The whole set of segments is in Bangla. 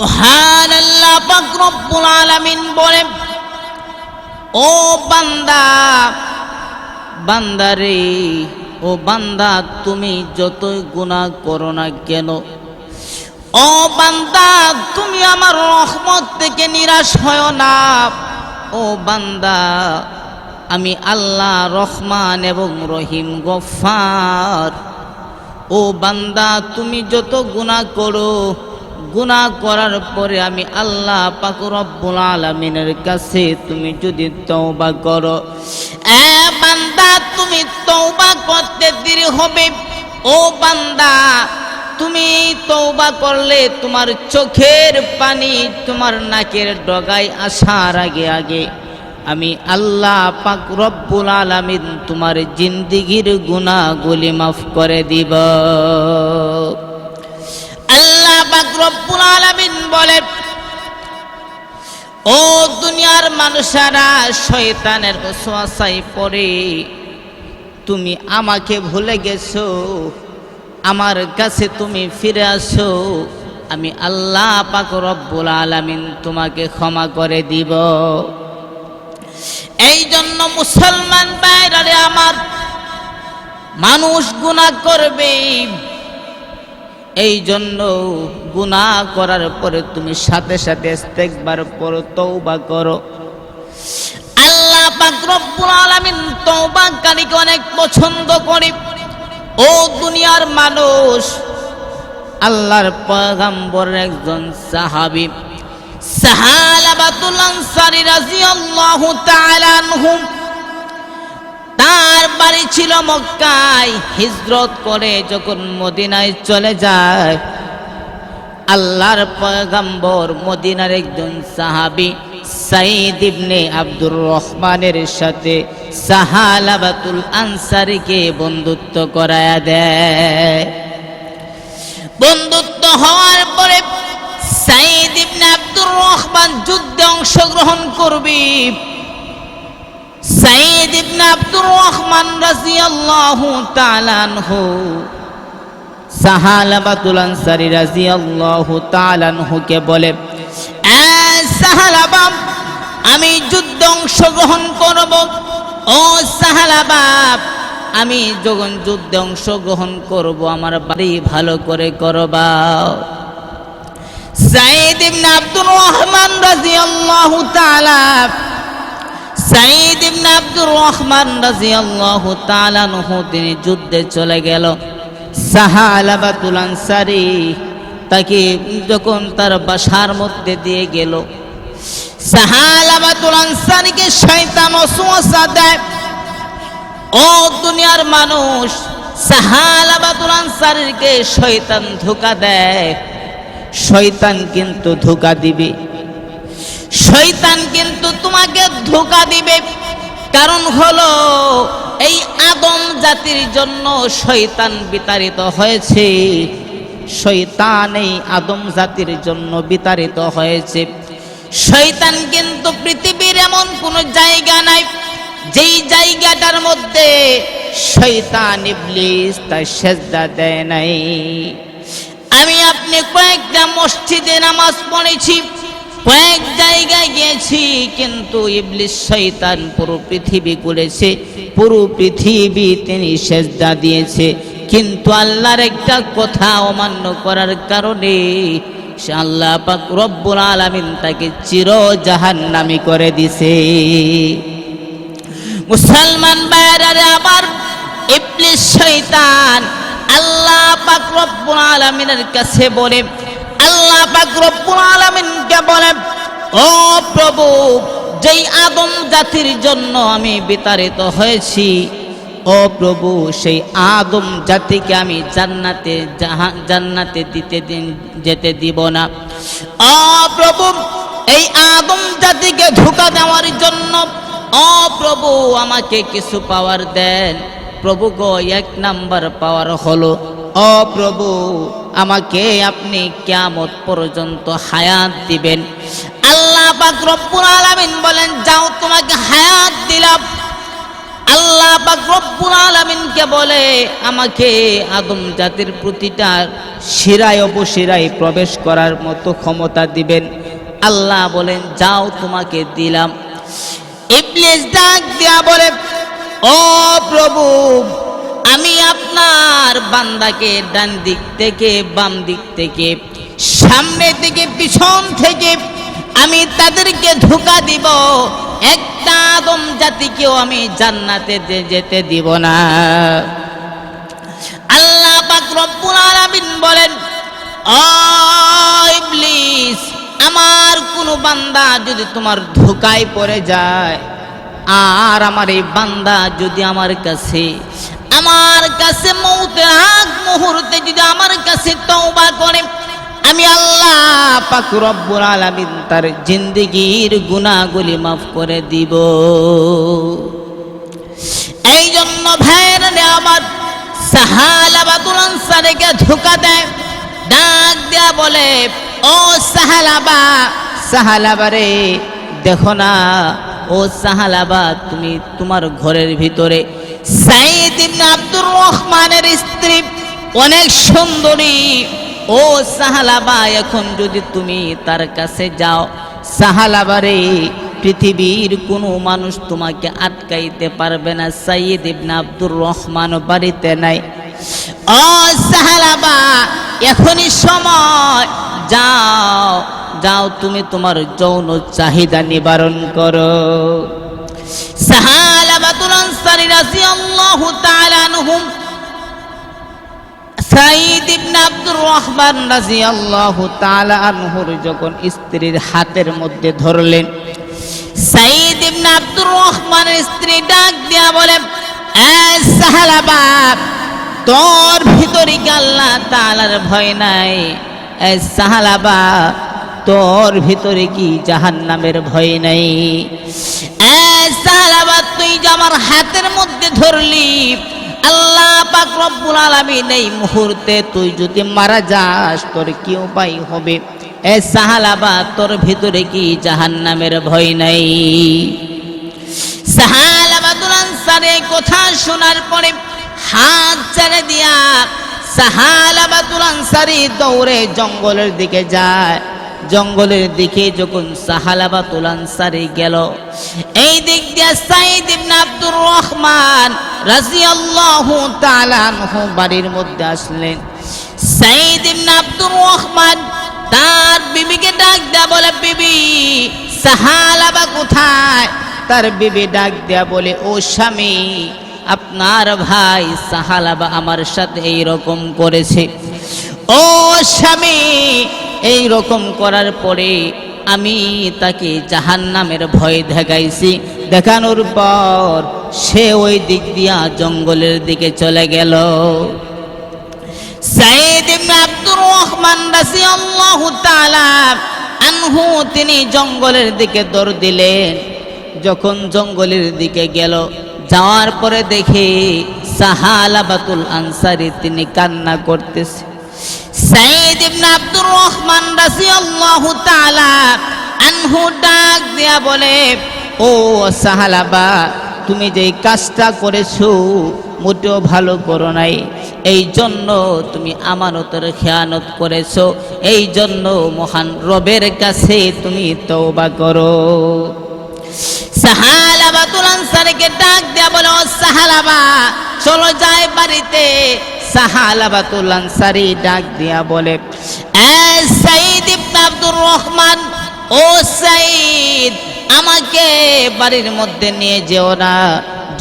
মহান আল্লাহ পাক রব্বুল আলামিন বলেন, ও বান্দা, বান্দারে, ও বান্দা, তুমি যতই গুনাহ করো না কেন, ও বান্দা, তুমি আমার রহমত থেকে নিরাশ হয় না। ও বান্দা, আমি আল্লাহ রহমান এবং রহিম গফফার। ও বান্দা, তুমি যত গুনাহ করো, গুনাহ করার পরে আমি আল্লাহ পাক রব্বুল আলামিনের কাছে তুমি যদি তওবা করো, বান্দা, তুমি তওবা করতে দেরি হবে। ও বান্দা, তুমি তওবা করলে তোমার চোখের পানি তোমার নাকের ডগায় আসার আগে আগে আমি আল্লাহ পাক রব্বুল আলামিন তোমার জিন্দেগীর গুনাহগুলি মাফ করে দিব। আল্লাহ পাক রব্বুল আলামিন বলেন, ও দুনিয়ার মানুষেরা, শয়তানের ওয়াসওয়াসায় পড়ে তুমি আমাকে ভুলে গেছো, আমার কাছে তুমি ফিরে আসো, আমি আল্লাহ পাক রব্বুল আলামিন তোমাকে ক্ষমা করে দিব। এই জন্য মুসলমান ভাইরা আমার, মানুষ গুনাহ করবে, এই জন্য গুনাহ করার পরে তুমি সাথে সাথে ইস্তেগফার করো, তওবা করো। আল্লাহ পাক রব্বুল আলামিন তওবাকারীকে অনেক পছন্দ করে। ও দুনিয়ার মানুষ, আল্লাহর পয়গম্বরের একজন সাহাবী সাহালাবাতুল আনসারী রাদিয়াল্লাহু তাআলা আনহুম, তার বাড়ি ছিল মক্কায়, হিজরত করে যখন মদিনায় চলে যায়, আল্লাহর পয়গম্বর মদিনার একজন সাহাবী সাঈদ ইবনে আব্দুর রহমানের সাথে সাহালাবাতুল আনসারীকে বন্ধুত্ব করায়া দেয়। বন্ধুত্ব হওয়ার পরে সাঈদ ইবনে আব্দুর রহমান যুদ্ধে অংশগ্রহণ করবে। সাঈদ ইবনে আব্দুর রহমান রাদিয়াল্লাহু তাআলা আনহু সাহালাবাতুল আনসারী রাদিয়াল্লাহু তাআলা আনহুকে বলে, সাহালাবা, আমি যুদ্ধে অংশগ্রহণ করব। ও সাহালাবা, আমি যখন যুদ্ধে অংশগ্রহণ করব আমার বাড়ি ভালো করে করবা। সাঈদ ইবনে আব্দুর রহমান রাদিয়াল্লাহু তাআলা, সাঈদ ইবনে আব্দুর রহমান রাদিয়াল্লাহু তাআলা আনহু তিনি যুদ্ধে চলে গেল। সাহালাবাতুল আনসারী তাকে যখন তার বাসার মধ্যে দিয়ে গেল, সাহালাবাতুল আনসারীকে শয়তান ওয়াসওয়াসা দেয়। ও দুনিয়ার মানুষ, সাহালাবাতুল আনসারীকে শয়তান ধোঁকা দেয়। শয়তান কিন্তু ধোঁকা দিবে, শয়তান কিন্তু তোমাকে ধোঁকা দিবে। কারণ হলো, এই আদম জাতির জন্য শয়তান বিতাড়িত হয়েছে। শয়তান এই আদম জাতির জন্য বিতাড়িত হয়েছে। শয়তান কিন্তু পৃথিবীর এমন কোন জায়গা নাই যেই জায়গাটার মধ্যে শয়তান ইবলিস তার সেজদা দেয় নাই। আমি আপনি কয়েকটা মসজিদে নামাজ পড়েছি, কয়েক জায়গায় গিয়েছি, কিন্তু ইবলিস শয়তান পুরো পৃথিবী ঘুরেছে, পুরো পৃথিবী তিনি সেজদা দিয়েছে, কিন্তু আল্লাহর একটা কথা অমান্য করার কারণে আল্লাহ পাক রব্বুল আলামিন তাকে চির জাহান্নামী করে দিছে। মুসলমান ভাইরা আমার, ইবলিস শয়তান আল্লাহ পাক রব্বুল আলামিনের কাছে বলে, আল্লাহ পাক রব্বুল আলামিনকে বলে, ও প্রভু, যেই আদম জাতির জন্য আমি বিতাড়িত হয়েছি, ও প্রভু, সেই আদম জাতিকে আমি জান্নাতে যেতে দিব না। ও প্রভু, এই আদম জাতিকে ধোঁকা দেওয়ার জন্য ও প্রভু আমাকে কিছু পাওয়ার দেন। প্রভু গো, এক নাম্বার পাওয়ার হলো, ও প্রভু, আমাকে আপনি কিয়ামত পর্যন্ত হায়াত দিবেন। আল্লাহ পাক রব্বুল আলামিন বলেন, যাও, তোমাকে হায়াত দিলাম। আল্লাহ পাক রব্বুল আলামিনকে বলে আমাকে আদম জাতির প্রতিটা শিরায় অবশিরায় প্রবেশ করার মতো ক্ষমতা দিবেন। আল্লাহ বলেন যাও তোমাকে দিলাম। ইবলিস ডাক দিয়া বলে ও প্রভু, আমি আপনার বান্দাকে ডান দিক থেকে বাম দিক থেকে সামনে থেকে পিছন থেকে আমি তাদেরকে ধোঁকা দিব, একটা আদম জাতিকেও আমি জান্নাতে যেতে দিব না। আল্লাহ পাক রব্বুল আলামিন বলেন ও ইবলিস, আমার কোন বান্দা যদি তোমার ধোঁকায় পড়ে যায় আর আমার এই বান্দা যদি আমার কাছে মৌতের আগ মুহূর্তে যদি আমার কাছে তওবা করে, আমি আল্লাহ পাক রব্বুল আলামিন তার জিন্দেগীর গুনাহগুলি মাফ করে দিব। এই জন্য ভাইয়েরা আমার সাহালাবাতুল আনসারীকে ধোঁকা দেয়, ডাক দেয়া বলে ও সাহালাবা রে, দেখো না ও সাহালাবা, তুমি তোমার ঘরের ভিতরে সাইদ ইবনে আব্দুর রহমানের স্ত্রী অনেক সুন্দরী। ও সাহালাবা, এখন যদি তুমি তার কাছে যাও, সাহালাবা রে, পৃথিবীর কোনো মানুষ তোমাকে আটকাইতে পারবে না। সাইদ ইবনে আব্দুর রহমান বাড়িতে নাই। ও সাহালাবা, এখনই সময়, যাও যাও তুমি তোমার যৌন চাহিদা নিবারণ করো। সাহালাবাতুল আনসারী রাদিয়াল্লাহু তাআলা আনহুম সাইদ ইবনে আব্দুর রহমান রাদিয়াল্লাহু তাআলা আনহুর যখন স্ত্রীর হাতের মধ্যে ধরলেন, সাইদ ইবনে আব্দুর রহমানের স্ত্রী ডাক দিয়া বলে এ সাহালাবা, তোর ভিতরে কি আল্লাহ তাআলার ভয় নাই? এ সাহালাবা, তোর ভিতরে কি জাহান্নামের ভয় নাই? এ সাহালাবা, তুই যে আমার হাতের মধ্যে ধরলি, আল্লাহ পাক রব্বুল আলামিন এই মুহূর্তে তুই যদি মারা যাস তোর কি উপায় হবে? এ সাহালাবা, তোর ভিতরে কি জাহান্নামের ভয় নাই? সাহালাবাতুল আনসারী এই কথা শোনার পরে হাত ছেড়ে দিয়া সাহালাবাতুল আনসারী দৌড়ে জঙ্গলের দিকে যায়। জঙ্গলের দিকে যখন সাহালাবাতুল আনসারী গেল, এই দিক দিয়ে সাইদ ইবনে আব্দুর রহমান রাদিয়াল্লাহু তাআলা আনহু বাড়ির মধ্যে আসলেন। সাইদ ইবনে আব্দুর রহমান তার বিবিকে ডাক দেয়া বলে, বিবি, সাহালাবা কোথায়? তার বিবি ডাক দেয়া বলে, ও স্বামী, আপনার ভাই সাহালাবা আমার সাথে এই রকম করেছে। ও স্বামী, এই রকম করার পরে আমি তাকে জাহান্নামের ভয় দেখাইছি, দেখানোর পর সে ওই দিক দিয়া জঙ্গলের দিকে চলে গেল। সাইদ ইবনে আব্দুর রহমান রাদিয়াল্লাহু তাআলা আনহু তিনি জঙ্গলের দিকে দৌড় দিলেন। যখন জঙ্গলের দিকে গেল, যাওয়ার পরে দেখে সাহালাবাতুল আনসারী তিনি কান্না করতেছে। সাইদ ইবনে আব্দুর রহমান রাদিয়াল্লাহু তাআলা আনহু ডাক দিয়া বলে, ও সাহালাবা, তুমি যেই কাজটা করেছো মোটেও ভালো করো নাই, এই জন্য তুমি আমানতের খেয়ানত করেছো, এই জন্য মহান রবের কাছে তুমি তওবা করো। সাহালাবাতুল আনসারীকে ডাক দেয়া বলে, ও সাহালাবা, চলো যাই বাড়িতে। সাহালাবাতুল আনসারী ডাক দিয়া বলে, এ সাইদ ইবনে আব্দুর রহমান, ও সাইদ, আমাকে বাড়ির মধ্যে নিয়ে যেও না।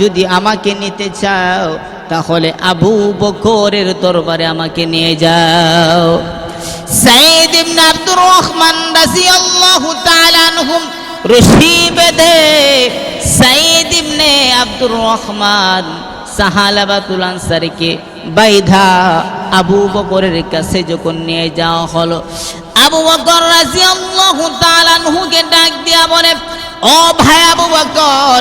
যদি আমাকে নিতে চাও তাহলে আবু বকরের দরবারে আমাকে নিয়ে যাও। সাইদ ইবনে আব্দুর রহমান রাদিয়াল্লাহু তাআলা আনহু রশি বেঁধে সাইদ ইবনে আব্দুর রহমান সাহালাবাতুল আনসারীকে বাইধা আবু বকরের কাছে যখন নিয়ে যাওয়া হলো, আবু বকর রাদিয়াল্লাহু তাআলা আনহুকে ডাক দিয়া বলে, ও ভাই আবু বকর,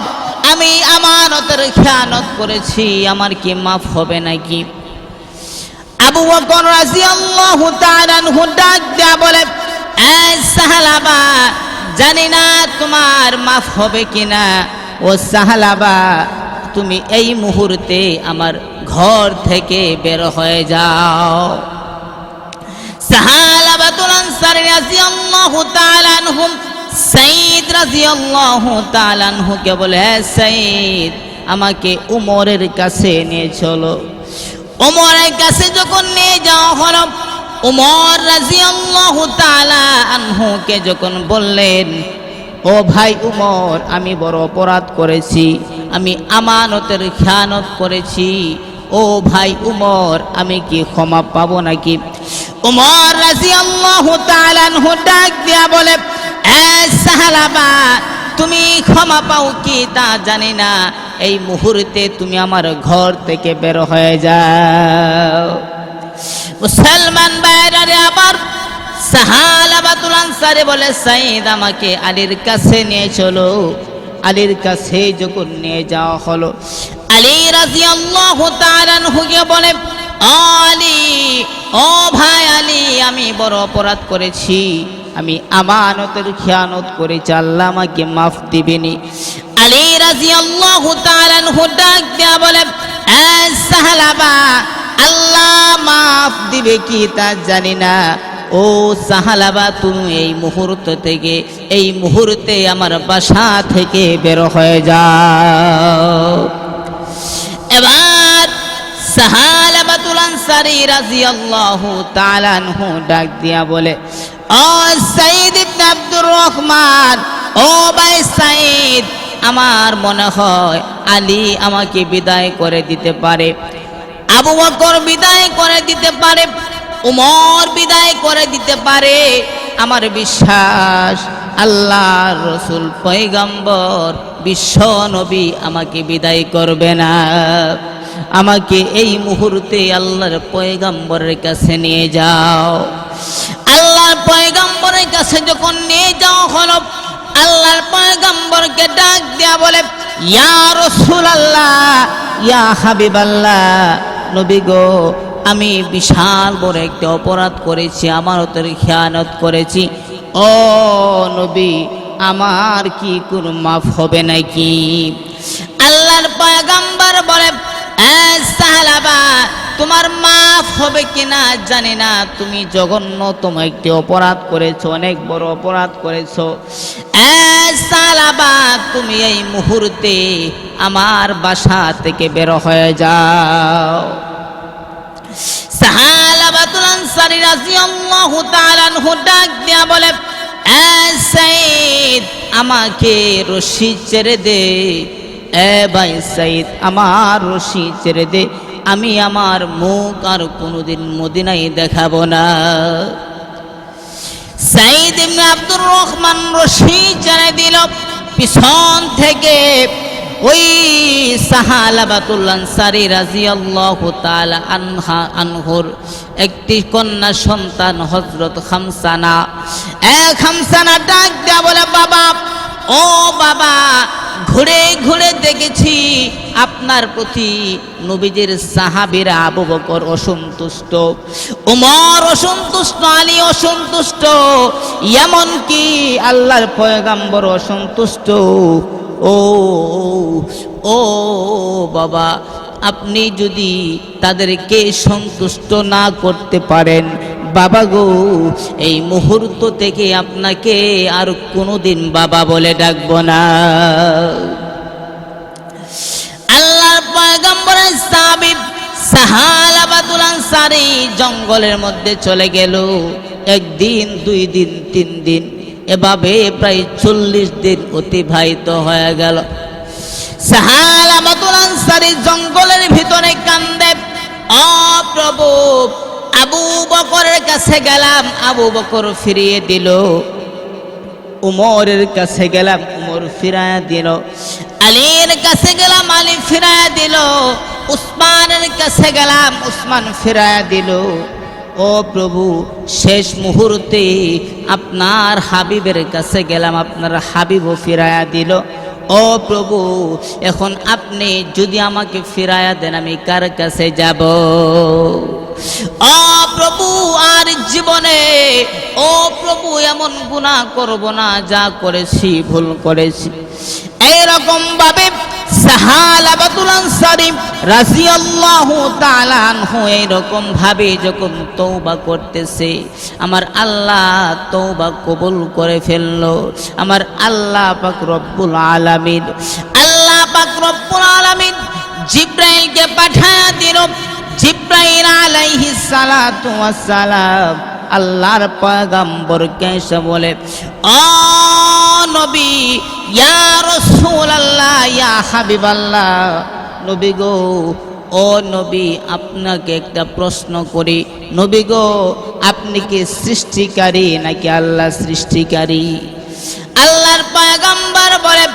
আমি আমানতের খেয়ানত করেছি, আমার কি মাফ হবে নাকি? আবু বকর রাদিয়াল্লাহু তাআলা আনহু ডাক দিয়া বলে, এ সাহালাবা, জানি না তোমার মাফ হবে কিনা। ও সাহালাবা, তুমি এই মুহূর্তে আমার ঘর থেকে বের হয়ে যাও। সাহাবাতুল আনসার রাদিয়াল্লাহু তাআলা আনহুম সাইদ রাদিয়াল্লাহু তাআলা আনহুকে বলে, হে সাইদ, আমাকে উমরের কাছে নিয়ে চলো। উমরের কাছে যখন নিয়ে যাওয়া হলো, উমর রাদিয়াল্লাহু তাআলা আনহুকে যখন বললেন, ও ভাই উমর, আমি বড় অপরাধ করেছি, আমি আমানতের খেয়ানত করেছি, ও ভাই উমর, আমি কি ক্ষমা পাবো নাকি? উমর রাদিয়াল্লাহু তাআলা আনহু ডাক দিয়া বলে, এ সাহাবা, তুমি ক্ষমা পাও কি তা জানি না, এই মুহূর্তে তুমি আমার ঘর থেকে বের হয়ে যাও। মুসলমান ভাইরা, আবার সাহাবাতুল আনসারে বলে, সাইদ, আমাকে আলীর কাছে নিয়ে চলো। আলীর কাছে যখন নিয়ে যাওয়া হলো, আলী রাদিয়াল্লাহু তাআলা আনহুকে বলে, ও আলী, ও ভাই আলী, আমি বড় অপরাধ করেছি, আমি আমানতের খেয়ানত করেছি, আল্লাহ আমাকে মাফ দিবেনি। আলী রাদিয়াল্লাহু তাআলা আনহু ডাক দিয়া বলে, এ সাহাবা, আল্লাহ মাফ দিবে কি তা জানি না, ও সাহাবা, তুমি এই মুহূর্ত থেকে, এই মুহূর্তে আমার বাসা থেকে বের হয়ে যাও। এবার সাহাবাতুল আনসারী রাদিয়াল্লাহু তাআলা আনহু ডাক দিয়া বলে, ও সাইদ ইবনে আব্দুর রহমান, ও ভাই সাইদ, আমার মনে হয় আলী আমাকে বিদায় করে দিতে পারে, আবু বকর বিদায় করে দিতে পারে, উমর বিদায় করে দিতে পারে। আমার বিশ্বাস আল্লাহর রাসূল পয়গম্বর বিশ্ব নবী আমাকে বিদায় করবে না। আমাকে এই মুহূর্তে আল্লাহর পয়গম্বরের কাছে নিয়ে যাও। আল্লাহর পয়গম্বরের কাছে যখন নিয়ে যাওয়া হলো, আল্লাহর পয়গম্বরকে ডাক দেয়া বলে, ইয়া রাসূলুল্লাহ, ইয়া হাবিবাল্লাহ, নবী গো, আমি বিশাল বড় একটা অপরাধ করেছি, আমানতের খেয়ানত করেছি, ও নবী, আমার কি কোনো মাফ হবে নাকি? আল্লাহর পয়গম্বর বলে, এ সাহাবা, তোমার মাফ হবে কিনা জানি না, তুমি জঘন্যতম একটি অপরাধ করেছো, অনেক বড় অপরাধ করেছো। এ সাহাবা, তুমি এই মুহূর্তে আমার বাসা থেকে বের হয়ে যাও। সাহাবাতুল আনসারী রাদিয়াল্লাহু তাআলা আনহু ডাক দিয়া বলে, এ সাইদ, আমাকে রশি ছেড়ে দে। এ ভাই সাইদ, আমার রশি ছেড়ে দে, আমি আমার মুখ আর কোনোদিন মদিনায় দেখাবো না। সাইদ ইবনে আব্দুর রহমান রশি ছেড়ে দিল। পিছন থেকে ওই সাহাবাতুল আনসারী রাদিয়াল্লাহু তাআলা আনহুর একটি কন্যা সন্তান হযরত খামসানা, খামসানা ডাক দেয়া বলে, বাবা, ও বাবা, ঘুরে ঘুরে দেখেছি আপনার প্রতি নবীজির সাহাবীরা আবু বকর অসন্তুষ্ট, উমর অসন্তুষ্ট, আলী অসন্তুষ্ট, এমনকি আল্লাহর পয়গম্বর অসন্তুষ্ট। ও ও বাবা, আপনি যদি তাদেরকে সন্তুষ্ট না করতে পারেন, বাবা গো, এই মুহূর্ত থেকে আপনাকে আর কোনোদিন বাবা বলে ডাকবো না। আল্লাহর পয়গম্বরের সাহাবী সাহাবাতুল আনসারী জঙ্গলের মধ্যে চলে গেল। একদিন, 2 দিন, 3 দিন, এভাবে প্রায় 40 দিন অতিবাহিত হয়ে গেল। সাহাবাতুল আনসারী জঙ্গলের ভিতরে কান্দে, ও প্রভু, আবু বকরের কাছে গেলাম, আবু বকর ফিরিয়ে দিল। উমরের কাছে গেলাম, উমর ফিরায়া দিল। আলীর কাছে গেলাম, আলী ফিরায়া দিল। উসমানের কাছে গেলাম, উসমান ফিরায়া দিল। ও প্রভু, শেষ মুহূর্তে আপনার হাবিবের কাছে গেলাম, আপনার হাবিবও ফিরায়া দিল। ও প্রভু, এখন আপনি যদি আমাকে ফিরায়া দেন, আমি কার কাছে যাব? ও প্রভু, আর জীবনে, ও প্রভু, এমন গুনাহ করব না, যা করেছি ভুল করেছি। এইরকম ভাবে সাহালাবাতুল আনসারী রাদিয়াল্লাহু তাআলা আনহু এরকম ভাবে যখন তওবা করতেছে, আমার আল্লাহ তওবা কবুল করে ফেললো। আমার আল্লাহ পাক রব্বুল আলামিন, আল্লাহ পাক রব্বুল আলামিন জিব্রাইলকে পাঠায়া দিল। জিব্রাইল আলাইহিস সালাতু ওয়াস সালাম আল্লাহর পয়গম্বরকে এসে বলে, ও নবী, ইয়া রাসূলুল্লাহ, ইয়া হাবিবাল্লাহ, নবী গো, ও নবী, আপনাকে একটা প্রশ্ন করি। নবী গো, আপনি কি সৃষ্টিকারী নাকি আল্লাহ সৃষ্টিকারী? আল্লাহর পয়গম্বর বলে,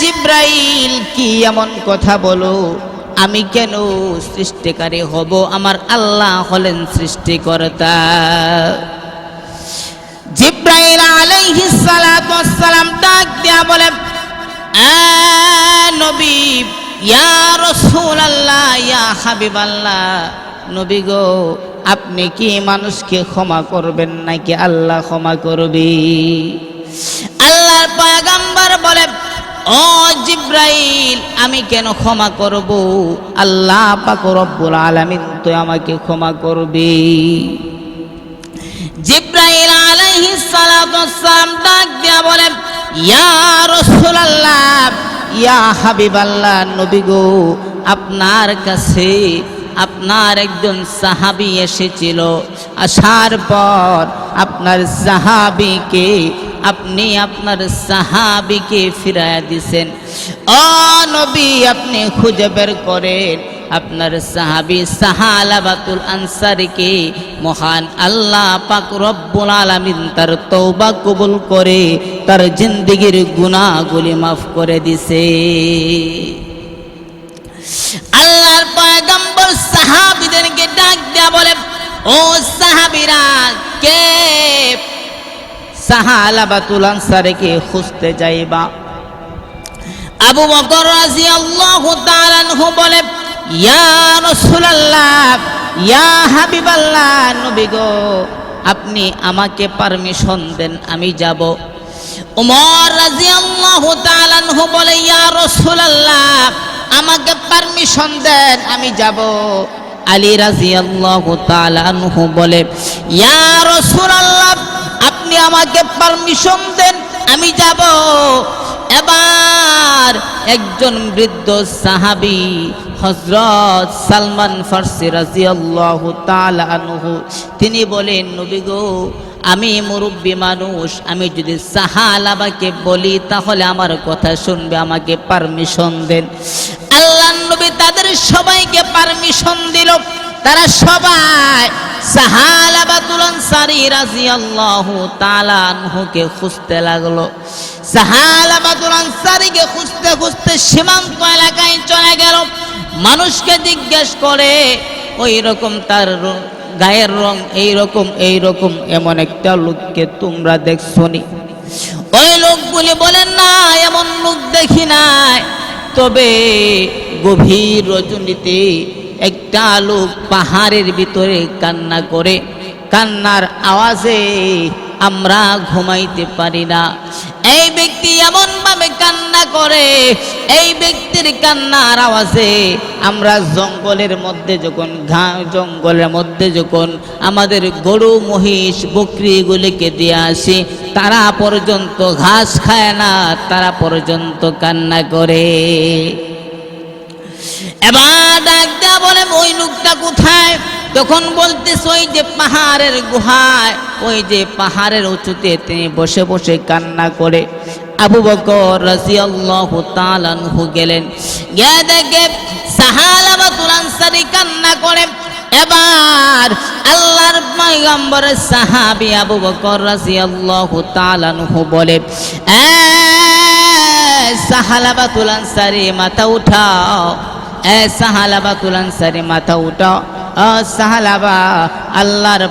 জিব্রাইল, কি এমন কথা বলো? আমি কেন সৃষ্টিকারী হব? আমার আল্লাহ হলেন সৃষ্টিকর্তা। জিব্রাইল আলাইহিস সালাতু ওয়াস সালাম ডাক দিয়া বলে, নবী, ইয়া রাসূলুল্লাহ, ইয়া হাবিবাল্লাহ, নবী গো, আপনি কি মানুষকে ক্ষমা করবেন নাকি আল্লাহ ক্ষমা করবে? আল্লাহর পয়গম্বর বলে, ও জিব্রাইল, আমি কেন ক্ষমা করব? আল্লাহ পাক রব্বুল আলামিন তো আমাকে ক্ষমা করবে। জিব্রাইল আলাইহিস সালাতু ওয়াস সালাম ডাক দিয়া বলে, ইয়া রাসূলুল্লাহ, ইয়া হাবিবাল্লাহ, নবী গো, আপনার কাছে আপনার একজন সাহাবী এসেছিল। আসার পর আপনার সাহাবীকে ফিরাইয়া দিছেন। ও নবী, আপনি খুঁজে বের করেন আপনার সাহাবী সাহালাবাতুল আনসারীকে মহান আল্লাহ পাক রব্বুল আলামিন তার তওবা কবুল করে তার জিন্দেগীর গুনাহগুলি মাফ করে দিছে। আল্লাহর পয়গম্বর সাহাবীদেরকে ডাক দেয়া বলে, ও সাহাবীরা, কে সাহালাবাতুল আনসারীকে খুঁজতে যাইবা? আবু বকর রাদিয়াল্লাহু তাআলা আনহু বলে, ইয়া রাসূলুল্লাহ, ইয়া হাবিবাল্লাহ, নবী গো, আপনি আমাকে পারমিশন দেন, আমি যাব। ওমর রাদিয়াল্লাহু তাআলা আনহু বলে, ইয়া রাসূলুল্লাহ, আমাকে পারমিশন দেন, আমি যাব। আলী রাদিয়াল্লাহু তাআলা আনহু বলে, ইয়া রাসূলুল্লাহ, আপনি আমাকে পারমিশন দেন, আমি যাব। এবার একজন বৃদ্ধ সাহাবী হযরত সালমান ফারসি রাদিয়াল্লাহু তাআলা আনহু তিনি বলেন, নবী গো, আমি মুরব্বী মানুষ, আমি যদি সাহালাবাকে বলি তাহলে আমার কথা শুনবে, আমাকে পারমিশন দেন। আল্লাহর নবী তাদের সবাইকে পারমিশন দিল। তারা সবাই সাহালাবাতুল আনসারী রাদিয়াল্লাহু তাআলা আনহুকে খুঁজতে লাগলো। সাহালাবাতুল আনসারীকে খুঁজতে খুঁজতে সীমান্ত এলাকায় চলে গেল। মানুষকে জিজ্ঞেস করে, ওই রকম তার গায়ের রং এইরকম এমন একটা লোককে তোমরা দেখছনি? ওই লোকগুলি বলেন, না, এমন লোক দেখি নাই, তবে গভীর রজনীতে একটা লোক পাহাড়ের ভিতরে কান্না করে, কান্নার আওয়াজে আমরা ঘুমাইতে পারি না। এই ব্যক্তি এমন ভাবে কান্না করে, এই ব্যক্তির কান্নার আওয়াজে আমরা জঙ্গলের মধ্যে যখন আমাদের গরু মহিষ বকরিগুলিকে দিয়ে আসি, তারা পর্যন্ত ঘাস খায় না, তারা পর্যন্ত কান্না করে। এবার ডাক দেয়া বলে, ওই লোকটা কোথায়? তখন বলতেছে, ওই যে পাহাড়ের গুহায়, ওই যে পাহাড়ের উঁচুতে তিনি বসে বসে কান্না করে। আবু বকর রাদিয়াল্লাহু তাআলা আনহু গেলেন, গিয়ে দেখে সাহালাবাতুল আনসারী কান্না করে। এবার আল্লাহর পয়গম্বরের সাহাবী আবু বকর রাদিয়াল্লাহু তাআলা আনহু বলে, সাহালাবাতুল আনসারী মাথা উঠাও, সাহালাবাতুল আনসারী মাথা উঠাও। সাহালাবা, আল্লাহর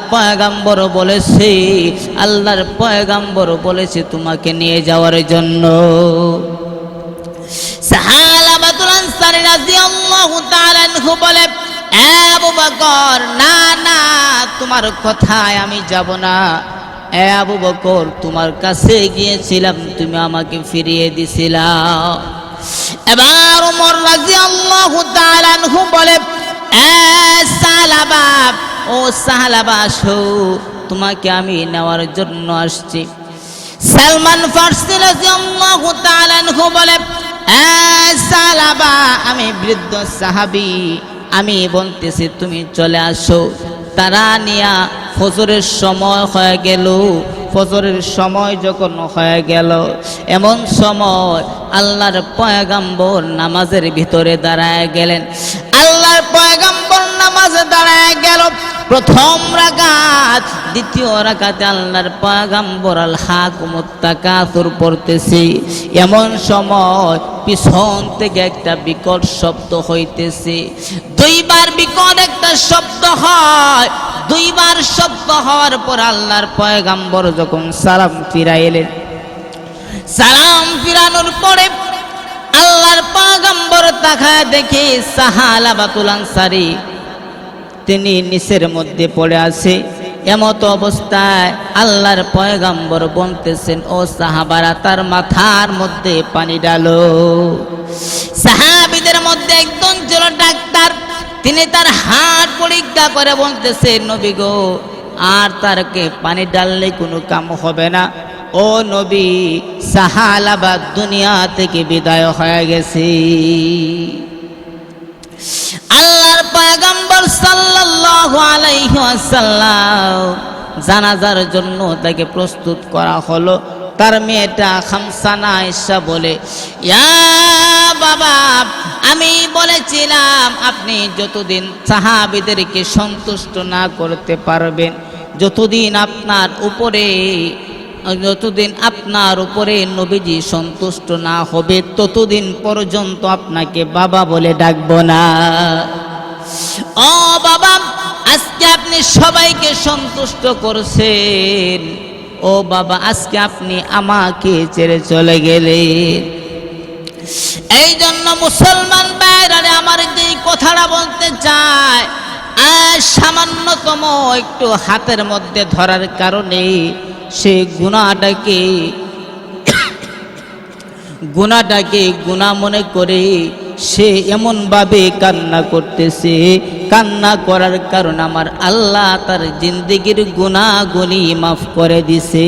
পয়গম্বর বলেছে তোমাকে নিয়ে যাওয়ার জন্য। সাহালাবাতুল আনসারী রাদিয়াল্লাহু তাআলা আনহু বলে, আবু বকর, না না, তোমার কথায় আমি যাব না। আবু বকর, তোমার কাছে গিয়েছিলাম, তুমি আমাকে ফিরিয়ে দিছিলা। এবার ওমর রাদিয়াল্লাহু তাআলা আনহু বলে, এ সাহাবা, ও সাহাবা আসো, তোমাকে আমি নেওয়ার জন্য আসছি। সালমান ফারসি রাদিয়াল্লাহু তাআলা আনহু বলে, এ সাহাবা, আমি বৃদ্ধ সাহাবী, আমি বলতেছি তুমি চলে আসো। তারা নিয়া ফজরের সময় হয়ে গেল। ফজরের সময় যখন হয়ে গেল, এমন সময় আল্লাহর পয়গম্বর নামাজের ভিতরে দাঁড়ায় গেলেন। আল্লাহর পয়গম্বর নামাজে দাঁড়ায় গেল। প্রথম রাকাত, দ্বিতীয় রাকাতে আল্লাহর পয়গম্বর আল হাকুমুত তাকাসুর পড়তেছে। এমন সময় পিছন থেকে একটা বিকট শব্দ হইতেছে। দুইবার বিকট একটা শব্দ হয়। দুইবার শব্দ হওয়ার পর আল্লাহর পয়গম্বর যখন সালাম ফিরাইলেন, সালাম ফিরানোর পরে আল্লাহর পয়গম্বর তাকায় দেখে সাহালাবাতুল আনসারী তিনি নিচের মধ্যে পড়ে আছে। এমত অবস্থায় আল্লাহর পয়গম্বর বলতেছেন, ও সাহাবারা, তার মাথার মধ্যে পানি ডালো। সাহাবীদের মধ্যে একজন ছিল ডাক্তার, তিনি তার হাত পরীক্ষা করে বলতেছে, নবী গো, আর তারকে পানি ডাললে কোনো কাম হবে না। ও নবী, সাহালাবা দুনিয়া থেকে বিদায় হয়ে গেছে। আল্লাহর পয়গম্বর সাল্লাল্লাহু আলাইহি ওয়াসাল্লাম জানাজার জন্য তাকে প্রস্তুত করা হলো। তার মেয়েটা খামসানা আয়েশা বলে, ইয়া বাবা, আমি বলেছিলাম আপনি যতদিন সাহাবীদেরকে সন্তুষ্ট না করতে পারবেন, যতদিন আপনার উপরে নবীজি সন্তুষ্ট না হবে, ততদিন পর্যন্ত আপনাকে বাবা বলে ডাকবো না। ও বাবা, আজকে আপনি সবাইকে সন্তুষ্ট করছেন। ও বাবা, আজকে আপনি আমাকে ছেড়ে চলে গেলেন। এই জন্য মুসলমান ভাইরা আমার যে কথাটা বলতে চায়, সামান্যতম একটু হাতের মধ্যে ধরার কারণে সে গুনাহটাকে গুনাহ মনে করে সে এমনভাবে কান্না করতেছে। কান্না করার কারণ আমার আল্লাহ তার জিন্দেগির গুনাহগুলি মাফ করে দিছে।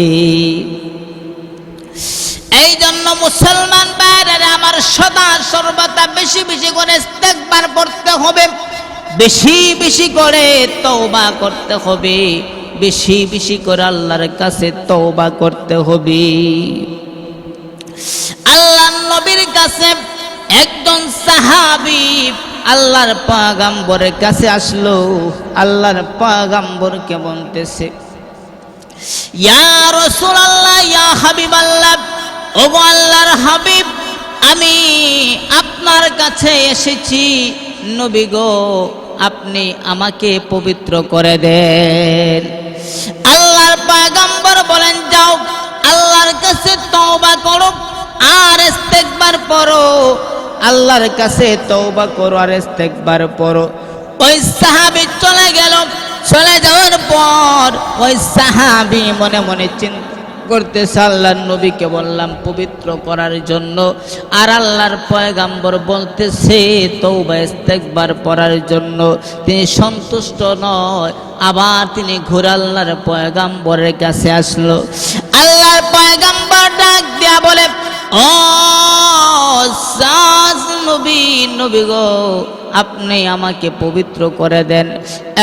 এই জন্য মুসলমান ভাইরা আমার সদা সর্বদা বেশি বেশি করে ইস্তেগফার পড়তে হবে, বেশি বেশি করে তওবা করতে হবে, বেশি বেশি করে আল্লাহর কাছে তওবা করতে হবে। আল্লাহর নবীর কাছে একজন সাহাবী আল্লাহর পয়গম্বরের কাছে আসলো। আল্লাহর পয়গম্বরকে বলতেছে, ইয়া রাসূলুল্লাহ, ইয়া হাবিবাল্লাহ, ওগো আল্লাহর হাবিব, আমি আপনার কাছে এসেছি। নবী গো, আপনি আমাকে পবিত্র করে দেন। আল্লাহর পয়গম্বর বলেন, যাও আল্লাহর কাছে তওবা করো আর ইস্তেগফার পড়ো। আল্লাহর কাছে তওবা করো আর ইস্তেগফার পড়ো। ওই সাহাবী চলে গেল। চলে যাওয়ার পর ওই সাহাবী মনে মনে চিন্তা করতেছে, আল্লাহর নবীকে বললাম পবিত্র করার জন্য, আর আল্লাহর পয়গম্বর বলতেছে তওবা ইস্তেগফার পড়ার জন্য। তিনি সন্তুষ্ট নয়, আবার তিনি ঘুরে আল্লাহর পয়গম্বরের কাছে আসলো। আল্লাহর পয়গম্বর ডাক দিয়া বলে, ও নবী গো, আপনি আমাকে পবিত্র করে দেন।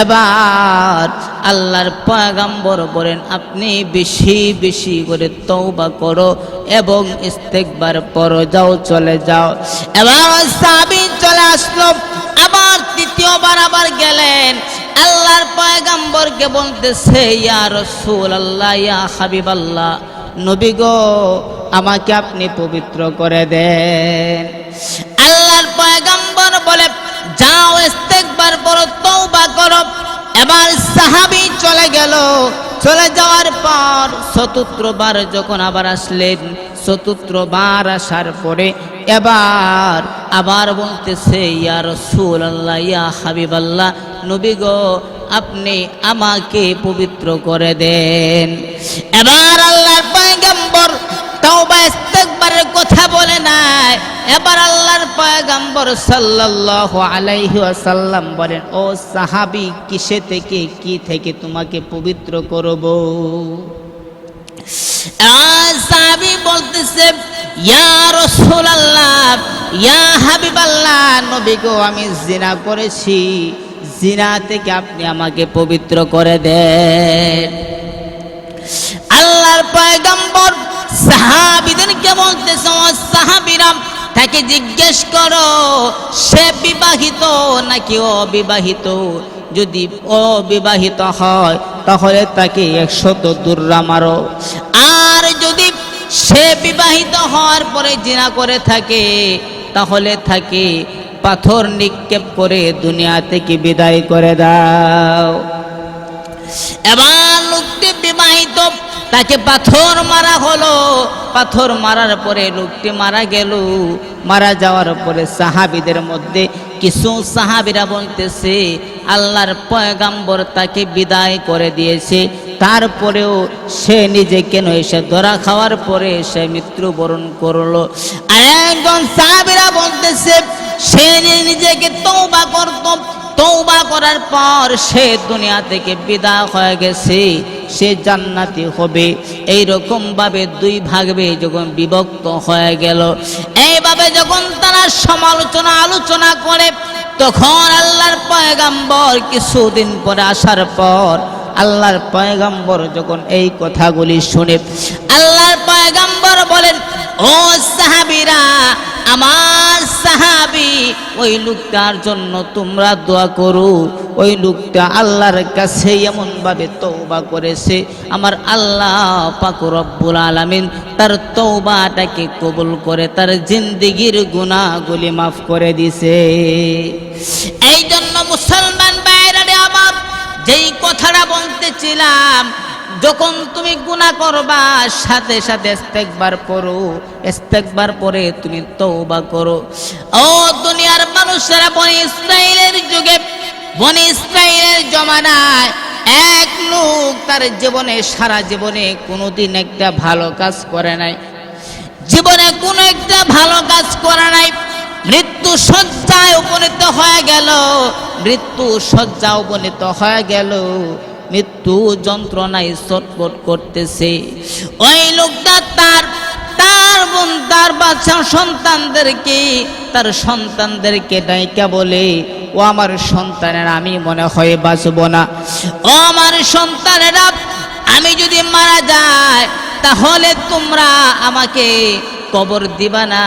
এবার আল্লাহর পয়গম্বর বলেন, আপনি বেশি বেশি করে তওবা করো এবং ইস্তেগফার পড়ো, যাও চলে যাও। এবার সাহাবী চলে আসলো। আবার তৃতীয়বার আবার গেলেন। আল্লাহর পয়গম্বরকে বলতেছে, ইয়া রাসূলুল্লাহ, ইয়া হাবিবাল্লাহ, নবী গো, আমাকে আপনি পবিত্র করে দেন। আল্লাহর পয়গম্বর বলে, যাও ইস্তেগফার পড়ো, তওবা করো। এবার সাহাবী চলে গেল। চলে যাওয়ার পর চতুর্থবার যখন আবার আসলেন, চতুর্থবার আসার পরে এবার আবার বলতেছে, ইয়া রাসূলুল্লাহ, ইয়া হাবিবাল্লাহ, নবী গো, আপনি আমাকে পবিত্র করে দেন। এবার আল্লাহর পয়গম্বর তওবা ইস্তেগফারের কথা বলে নাই, এবার আল্লাহর পয়গম্বর সাল্লাল্লাহু আলাইহি ওয়াসাল্লাম বলেন, ও সাহাবী, কিসে থেকে কি থেকে তোমাকে পবিত্র করব? সাহাবী বলতেছে, ইয়া রাসূলুল্লাহ, ইয়া হাবিবাল্লাহ, নবী গো, আমি জিনা করেছি, জিনা থেকে আপনি আমাকে পবিত্র করে দেন। আল্লাহর পয়গম্বর সাহাবীদেরকে বলতেছে, ও সাহাবীরা, তাকে জিজ্ঞেস করো সে বিবাহিত নাকি অবিবাহিত। যদি অবিবাহিত হয় তাহলে তাকে 100 দুর্রা মারো, আর যদি সে বিবাহিত হওয়ার পরে জিনা করে থাকে তাহলে তাকে পাথর নিক্ষেপ করে দুনিয়া থেকে বিদায় করে দাও। এবার লোকটি বিবাহিত, তাকে পাথর মারা হলো। পাথর মারার পরে লোকটি মারা গেল। মারা যাওয়ার পরে সাহাবীদের মধ্যে কিছু সাহাবীরা বলতেছে, আল্লাহর পয়গম্বর তাকে বিদায় করে দিয়েছে, তারপরেও সে নিজে কেন এসে ধরা খাওয়ার পরে সে মৃত্যুবরণ করলো। আর একজন সাহাবীরা বলতেছে, সে নিজেকে তওবা করত, তওবা করার পর সে দুনিয়া থেকে বিদায় হয়ে গেছে, সে জান্নাতি হবে। এইরকম ভাবে দুই ভাগে যখন বিভক্ত হয়ে গেল, এইভাবে যখন তারা সমালোচনা আলোচনা করে, তখন আল্লাহর পয়গম্বর কিছুদিন পরে আসার পর আল্লাহর পয়গম্বর যখন এই কথাগুলি শুনে, আল্লাহর পয়গম্বর বলেন, ও সাহাবীরা, আমার সাহাবী ওই লোকটার জন্য তোমরা দোয়া করো। ওই লোকটা আল্লাহর কাছে এমন ভাবে তওবা করেছে, আমার আল্লাহ পাক রব্বুল আলামিন তার তওবাটাকে কবুল করে তার জিন্দেগির গুনাহগুলি মাফ করে দিছে। এই জন্য মুসলমান ভাইরা, আমার যেই কথাটা বলতেছিলাম, যখন তুমি গুনাহ করবা সাথে সাথে ইস্তেগফার পড়ো, ইস্তেগফার পরে তুমি তওবা করো। ও দুনিয়ার মানুষেরা, বনি ইসরাইলের যুগে, বনি ইসরাইলের জমানায় এক লোক তার জীবনে, সারা জীবনে কোনোদিন একটা ভালো কাজ করে নাই, জীবনে কোনো একটা ভালো কাজ করে নাই। মৃত্যু শয্যায় উপনীত হয়ে গেল, মৃত্যু শয্যায় উপনীত হয়ে গেল, মৃত্যু যন্ত্রণায় ছটফট করতেছে। ওই লোকটা তার বাচ্চা সন্তানদেরকে ডাইকা বলে, ও আমার সন্তানেরা, আমি মনে হয় বাঁচব না। ও আমার সন্তানেরা, আমি যদি মারা যাই তাহলে তোমরা আমাকে কবর দিবা না,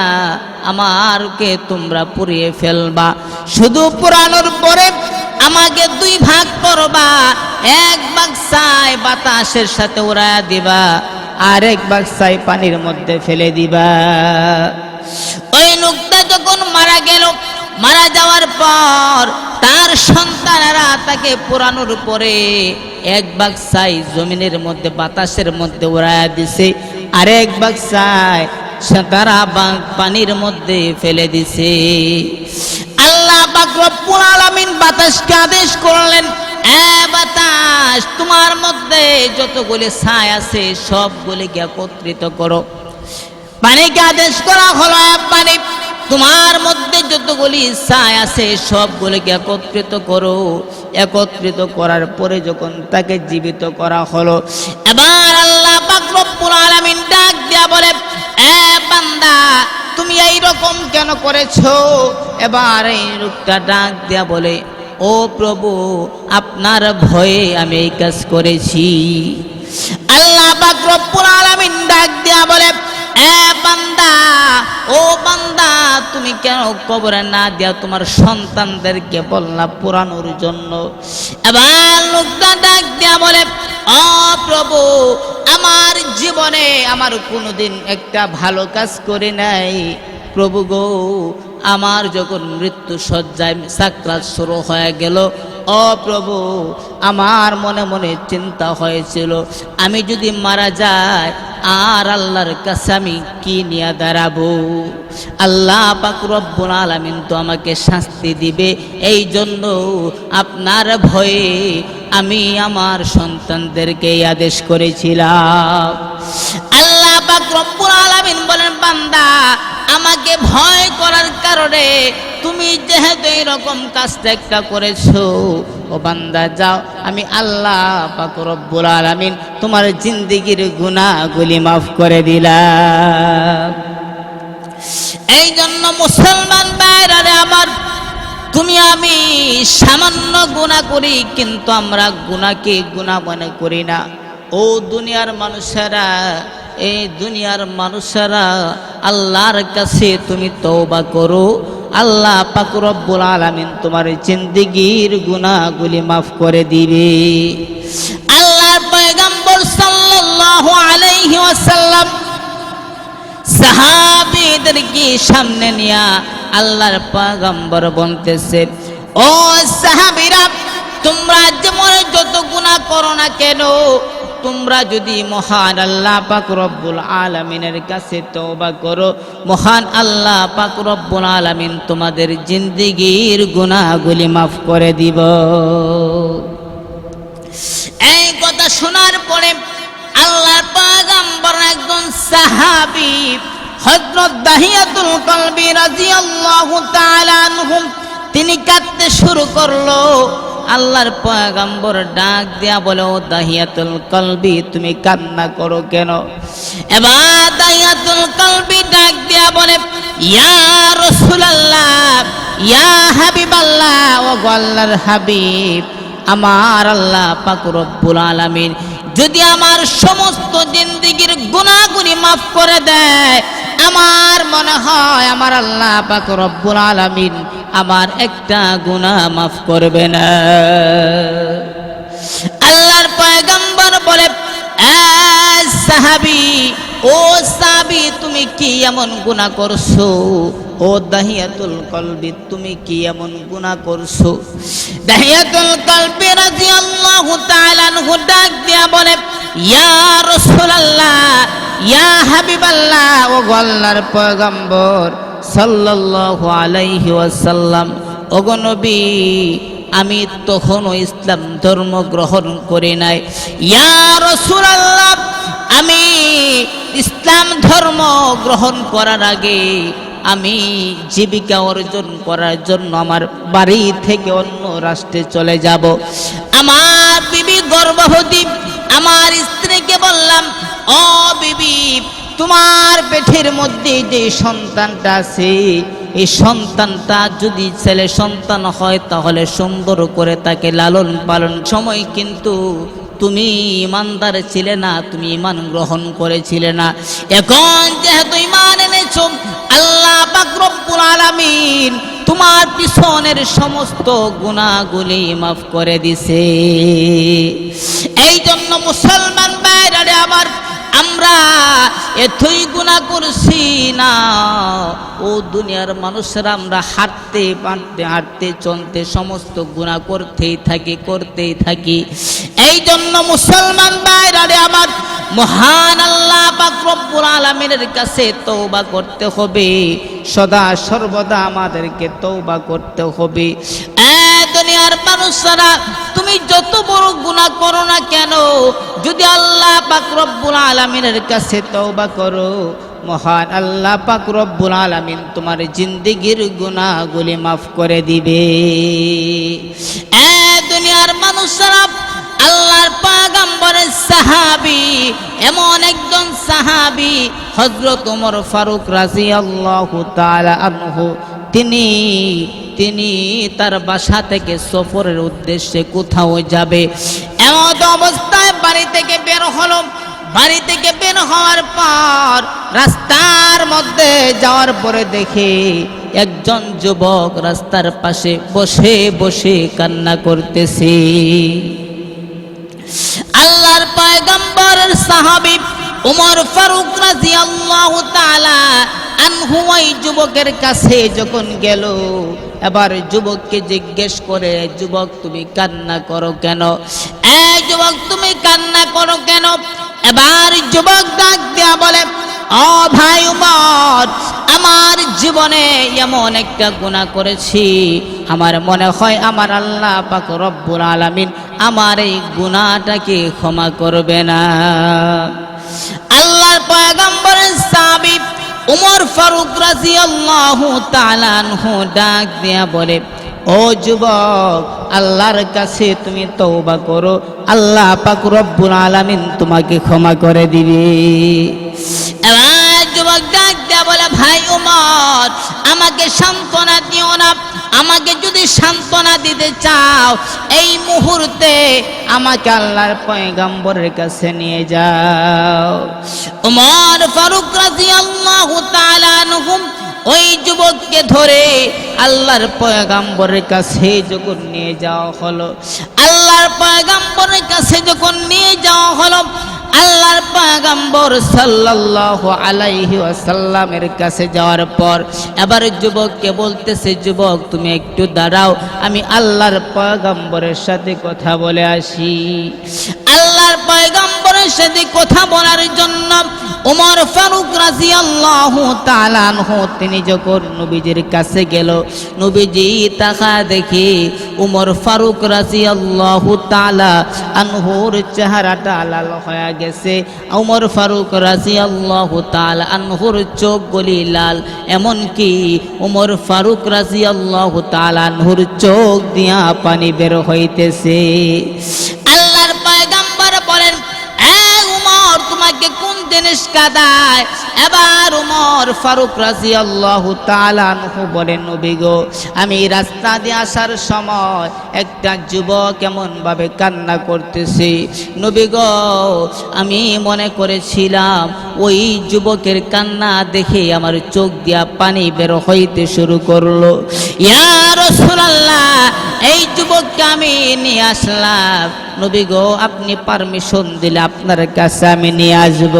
আমারকে তোমরা পুড়িয়ে ফেলবা। শুধু পুরানোর পরে আমাকে দুই ভাগ করবা, এক ভাগ ছাই বাতাসের সাথে উড়াইয়া দিবা, আর এক ভাগ ছাই পানির মধ্যে ফেলে দিবা। ওই লোকটা যখন মারা গেল, মারা যাওয়ার পর তার সন্তানেরা তাকে পোড়ানোর পরে এক ভাগ ছাই জমিনের মধ্যে বাতাসের মধ্যে উড়াইয়া দিছে, আর এক ভাগ ছাই তারা পানির মধ্যে ফেলে দিছে। আল্লাহ পাক রব্বুল আলামিন বাতাসকে আদেশ করলেন, এ বাতাস, তোমার মধ্যে যতগুলি ছাই আছে সবগুলিকে একত্রিত করো। পানিকে আদেশ করা হলো, পানি, তোমার মধ্যে যতগুলি ছাই আছে সবগুলিকে একত্রিত করো। একত্রিত করার পরে যখন তাকে জীবিত করা হলো, এবার আল্লাহ পাক রব্বুল আলামিন ডাক দিয়া বলে, এ বান্দা, তুমি এই রকম কেন করেছো? এবার এই লোকটা ডাক দিয়া বলে, ও প্রভু, আপনার ভয়ে আমি এই কাজ করেছি। আল্লাহ পাক রব্বুল আলামিন ডাক দিয়া বলে, এ বান্দা, ও বান্দা, তুমি কেন কবরে না দিয়া তোমার সন্তানদেরকে বললা পোড়ানোর জন্য? এবার লোকটা ডাক দিয়া বলে, ও প্রভু, আমার জীবনে আমার কোনোদিন একটা ভালো কাজ করে নাই প্রভু গো। আমার যখন মৃত্যু শয্যায় সাকরাত শুরু হয়ে গেল, ও প্রভু, আমার মনে মনে চিন্তা হয়েছিল, আমি যদি মারা যাই আর আল্লাহর কাছে আমি কি নিয়ে দাঁড়াবো? আল্লাহ পাক রব্বুল আলামিন তো আমাকে শাস্তি দিবে, এই জন্য আপনার ভয়ে আমি আমার সন্তানদেরকে আদেশ করেছিলাম। আল্লাহ পাক রব্বুল আলামিন বলেন, বান্দা, আমাকে ভয় করার কারণে তুমি যেহেতু এরকম কাজটা একটা করেছো, ও বান্দা যাও, আমি আল্লাহ পাক রব্বুল আলামিন তোমার জিন্দেগির গুনাহগুলি মাফ করে দিলাম। এই জন্য মুসলমান ভাইরা আমার, তুমি আমি সামান্য গুনাহ করি, কিন্তু আমরা গুনাহকে গুনাহ মনে করি না। ও দুনিয়ার মানুষেরা, এই দুনিয়ার মানুষেরা, আল্লাহর কাছে তুমি তওবা করো, আল্লাহ পাক রব্বুল আলামিন তোমার জিন্দেগির গুনাহগুলি মাফ করে দিবে। আল্লাহর পয়গম্বর সাল্লাল্লাহু আলাইহি ওয়াসাল্লাম সাহাবীদেরকে সামনে নিয়ে আল্লাহর পয়গম্বর বলতেছে, ও সাহাবীরা, তোমরা যেমন যত গুনাহ করো না কেন, তোমরা যদি মহান আল্লাহ পাক রব্বুল আলামিনের কাছে তওবা করো, মহান আল্লাহ পাক রব্বুল আলামিন তোমাদের জিন্দেগির গুনাহগুলি মাফ করে দিব। এই কথা শোনার পরে আল্লাহর পয়গম্বর একজন সাহাবী হযরত দাহিয়াতুল কলবি রাদিয়াল্লাহু তাআলা আনহু, তিনি কাঁদতে শুরু করলো। আল্লাহর পয়গম্বর ডাক দিয়া বলে, ও দাহিয়াতুল কলবি, তুমি কান্না করো কেন? এবার দাহিয়াতুল কলবি ডাক দিয়া বলে, ইয়া রাসূলুল্লাহ, ইয়া হাবিবাল্লাহ, ও আল্লাহর হাবিব, আমার আল্লাহ পাক রব্বুল আলামিন যদি আমার সমস্ত জিন্দেগির গুনাহগুলি মাফ করে দেয়, আমার মনে হয় আমার আল্লাহ পাক রব্বুল আলামিন আমার একটা গুনাহ মাফ করবে না। আল্লাহর পয়গম্বর বলে, সাহাবী, ও সাহাবী, তুমি কি এমন গুনাহ করছো? ও দাহিয়াতুল কলবি, তুমি কি এমন গুনাহ করছো? দাহিয়াতুল কলবি রাদিয়াল্লাহু তাআলা আনহু ডাক দিয়া বলে, ইয়া রাসূলুল্লাহ, ইয়া হাবিবাল্লাহ, ও আল্লাহর পয়গম্বর সাল্লাল্লাহু আলাইহি ওয়াসাল্লাম, ওগো নবী, আমি তখনও ইসলাম ধর্ম গ্রহণ করি নাই। ইয়া রাসূলুল্লাহ, আমি ইসলাম ধর্ম গ্রহণ করার আগে আমি জীবিকা অর্জন করার জন্য আমার বাড়ি থেকে অন্য রাষ্ট্রে চলে যাব। আমার বিবি গর্ভবতী, আমার স্ত্রীকে বললাম, ও বিবি, তোমার পেটের মধ্যে যে সন্তানটা আছে, এই সন্তানটা যদি ছেলে সন্তান হয় তাহলে সুন্দর করে তাকে লালন পালন। সময় কিন্তু তুমি ইমানদার ছিলে না, তুমি ইমান গ্রহণ করেছিলে না। এখন যেহেতু ইমান এনেছো, আল্লাহ পাক রব্বুল আলামিন তোমার পিছনের সমস্ত গুনাহগুলি মাফ করে দিছে। এই জন্য মুসলমান ভাইরা আমার, আমরা এতই গুনাহ করছি না, ও দুনিয়ার মানুষরা, আমরা হাঁটতে হাঁটতে চলতে সমস্ত গুনাহ করতেই থাকি। এই জন্য মুসলমান ভাইরা আমার, মহান আল্লাহ পাক রব্বুল আলামিনের কাছে তওবা করতে হবে, সদা সর্বদা আমাদেরকে তওবা করতে হবে। দুনিয়ার মানুষরা, তুমি যত বড় গুনাহ করো না কেন, যদি আল্লাহ পাক রব্বুল আলামিনের কাছে তওবা করো, মহান আল্লাহ পাক রব্বুল আলামিন তোমার জিন্দেগির গুনাহগুলি মাফ করে দিবে। দুনিয়ার মানুষরা, আল্লাহর পয়গম্বরের সাহাবী, এমন একজন সাহাবী হযরত ওমর ফারুক রাদিয়াল্লাহু তাআলা আনহু, তিনি তার বাসা থেকে সফরের উদ্দেশ্যে কোথাও যাবে, এমন অবস্থায় বাড়ি থেকে বের হলো। বাড়ি থেকে বের হওয়ার পর রাস্তার মধ্যে যাওয়ার পরে দেখে একজন যুবক রাস্তার পাশে বসে বসে কান্না করতেছে। আল্লাহর পয়গম্বরের সাহাবী ওমর ফারুক রাদিয়াল্লাহু তাআলা আনহু ওই যুবকের কাছে যখন গেল, এবার যুবককে জিজ্ঞেস করে, যুবক তুমি কান্না করো কেন? যুবক তুমি কান্না করো কেন? এবার যুবক ডাক দিয়া বলে, ও ভাই ওমর, আমার জীবনে এমন একটা গুনাহ করেছি, আমার মনে হয় আমার আল্লাহ পাক রব্বুল আলামিন আমার এই গুনাহটাকে ক্ষমা করবে না। আল্লাহর পয়গম্বরের সাহাবী উমর ফারুক রাদিয়াল্লাহু তাআলা আনহু ডাক দিয়া বলে, ও যুবক, আল্লাহর কাছে তুমি তওবা করো, আল্লাহ পাক রব্বুল আলামিন তোমাকে ক্ষমা করে দিবে। এবার যুবক ডাক দিয়া বলে, ভাই উমর, আমাকে সান্ত্বনা দিও না, আমাকে যদি সান্ত্বনা দিতে চাও এই মুহূর্তে আমাকে আল্লাহর পয়গম্বরের কাছে নিয়ে যাও। উমর ফারুক রাদিয়াল্লাহু তাআলা আনহু ওই যুবককে ধরে আল্লাহর পয়গম্বরের কাছে যখন নিয়ে যাওয়া হলো, আল্লাহর পয়গম্বরের কাছে যখন নিয়ে যাওয়া হলো, আল্লাহর পয়গম্বর সাল্লাল্লাহু আলাইহি ওয়াসাল্লামের কাছে যাওয়ার পর এবার যুবককে বলতেছে, যুবক তুমি একটু দাঁড়াও, আমি আল্লাহর পয়গম্বরের সাথে কথা বলে আসি। আল্লাহর পয়গম্বরের সাথে কথা বলার জন্য উমর ফারুক রাদিয়াল্লাহু তাআলা আনহু তিনি যখন নবীজির কাছে গেল, নবীজি তাকা দেখি উমর ফারুক রাদিয়াল্লাহু তাআলা আনহুর চেহারাটা লাল হয়ে গেছে, উমর ফারুক রাদিয়াল্লাহু তাআলা আনহুর চোখগুলি লাল, এমন কি উমর ফারুক রাদিয়াল্লাহু তাআলা আনহুর চোখ দিয়া পানি বের হইতেছে। আল্লাহর পয়গম্বর বলেন, উমর তোমাকে কোন জিনিস কাঁদায়? এবার উমর ফারুক রাদিয়াল্লাহু তাআলা আনহু বলেন, নবী গো, আমি রাস্তা দিয়ে আসার সময় একটা যুবক এমন ভাবে কান্না করতেছে, নবী গো, আমি মনে করেছিলাম ওই যুবকের কান্না দেখে আমার চোখ দিয়া পানি বের হইতে শুরু করলো। ইয়া রাসূলুল্লাহ, এই যুবককে আমি নিয়ে আসলাম, নবী গো আপনি পারমিশন দিলে আপনার কাছে আমি নিয়ে আসব।